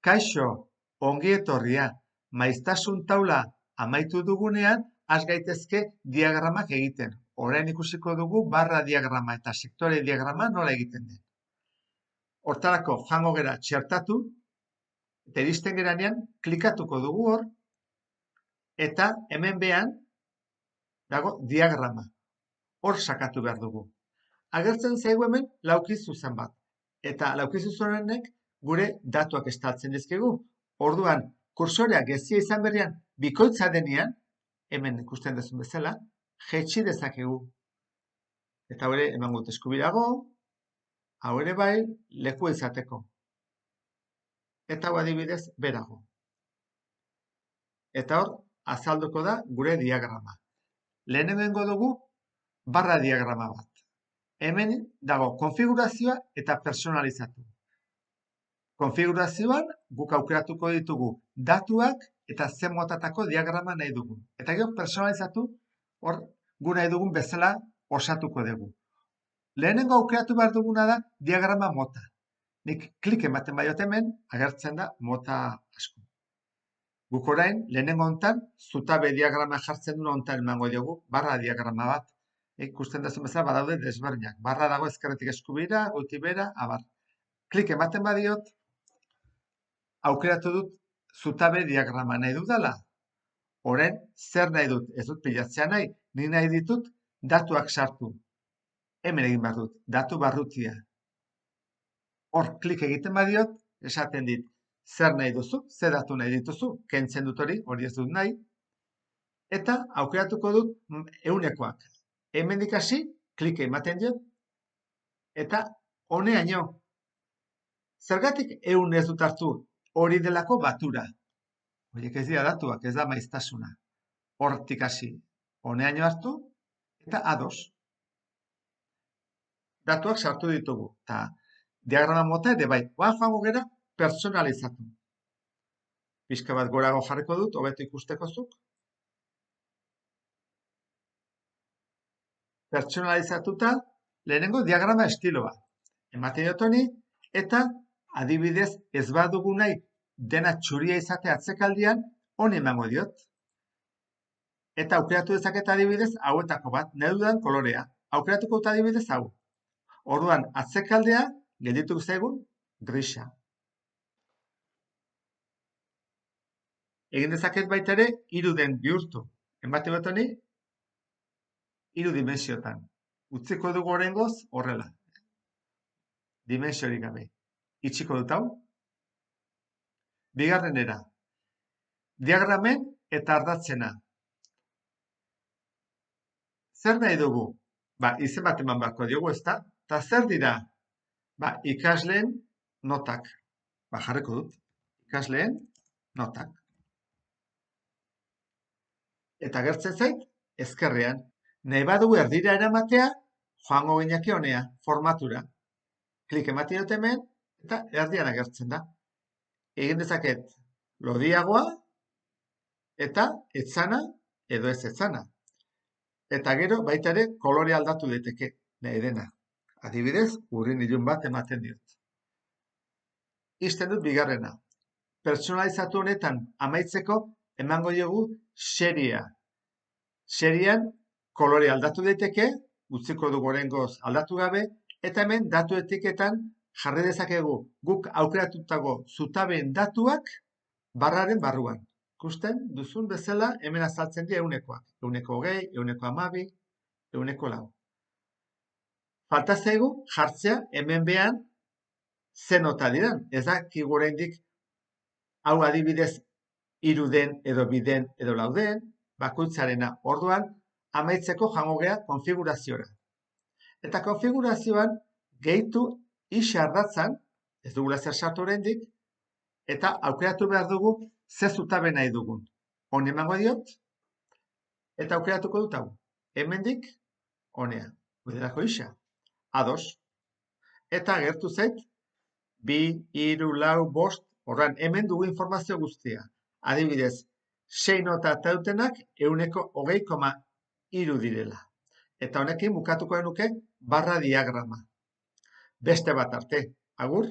Kaixo, ongi etorria, maiztasun taula amaitu dugunean, has gaitezke diagramak egiten. Orain ikusiko dugu barra diagrama eta sektore diagrama nola egiten den. Hortarako jango gera txertatu, eta iristen geranean klikatuko dugu hor, eta hemen behan dago diagrama. Hor sakatu behar dugu. Agertzen zaigu hemen lauki zuzen bat. Eta lauki zuzen honek gure datuak estaltzen dizkigu. Orduan, kursorea gezia izan berrian bikoitza denean, hemen ikusten duzun bezala, jaitsi dezakegu. Eta hori emango dut eskubirago, hau ere bai, leku izateko. Eta hau adibidez berago. Eta hor, azalduko da gure diagrama. Lehenengo dugu barra diagrama bat. Hemen dago konfigurazioa eta personalizatu. Konfigurazioan guk aukeratuko ditugu datuak eta zen motatako diagrama nahi dugun. Eta gero personalizatu hor gu nahi dugun bezala osatuko dugu. Lehenengo aukeratu behar duguna da diagrama mota. Nik klik ematen baiot hemen agertzen da mota asko. Guk orain lehenengo hontan zutabe diagrama jartzen duen hontan emango diogu barra diagrama bat. Ikusten duzun bezala badaude desberdinak. Barra dago ezkerretik eskubira, goitik behera, abar. Klik ematen badiot, aukeratu dut zutabe diagrama nahi dudala. Orain, zer nahi dut? Ez dut pilatzea nahi. Ni nahi ditut datuak sartu. Hemen egin behar dut, datu barrutia. Hor, klik egiten badiot, esaten dit, zer nahi duzu, zer datu nahi dituzu, kentzen dut hori ez dut nahi. Eta aukeratuko dut ehunekoak. Hemendik hasi, klik ematen diot, eta honeaino. Zergatik 100 ez dut hartu hori delako batura. Horiek ez dira datuak, ez da maiztasuna. Hortik hasi, honeaino hartu, eta ados. Datuak sartu ditugu, eta diagrama mota ere bai, oan joango gera personalizatu. Pixka bat gorago jarriko dut, hobeto ikusteko zuk. Pertsonalizatuta, lehenengo diagrama estiloa. Ematen dut honi, eta adibidez ez badugu nahi dena txuria izate atzekaldian, honi emango diot. Eta aukeratu dezaket adibidez hauetako bat, nahi dudan kolorea. Aukeratuko dut adibidez hau. Orduan, atzekaldea, gelditu zaigun, grisa. Egin dezaket baita ere, iruden bihurtu. Ematen dut honi, 3 dimensiotan. Utziko dugu oraingoz horrela. Dimensiorik gabe. Itxiko dut hau. Bigarrenera. Diagramen eta ardatzena. Zer nahi dugu? Izen bat eman beharko diogu, ezta? Eta zer dira? Ikasleen notak. Jarriko dut. Ikasleen notak. Eta gertzen zait, ezkerrean. Nahi badugu erdira eramatea, joango gineke honea, formatura. Klik ematen dut hemen, eta erdian agertzen da. Egin dezaket lodiagoa, eta etzana, edo ez etzana. Eta gero baita ere kolore aldatu daiteke, nahi dena. Adibidez, urrin ilun bat ematen diot. Ixten dut bigarrena. Pertsonalizatu honetan amaitzeko emango diogu seria. Serian kolore aldatu daiteke, utziko dugu oraingoz aldatu gabe, eta hemen datu etiketan jarri dezakegu guk aukeratutako zutabeen datuak barraren barruan. Ikusten duzun bezala hemen azaltzen dira ehunekoak. 120, 112, 104. Falta zaigu jartzea hemen behan ze nota diran. Ez dakigu oraindik hau adibidez 3 den edo 2 den edo 4 den, bakoitzarena. Orduan, amaitzeko jango gea konfiguraziora. Eta konfigurazioan gehitu ixa ardatzan, ez dugula zer sartu oraindik, eta aukeratu behar dugu ze zutabe nahi dugun. Hone emango diot, eta aukeratuko dut hau. Hemendik, honea. Gudelako ixa. Ados. Eta gertu zait, 2, 3, 4, 5, horren hemen dugu informazio guztia. Adibidez, 6 nota eta dutenak 120,3 direla. Eta honekin bukatuko genuke barra diagrama. Beste bat arte. Agur.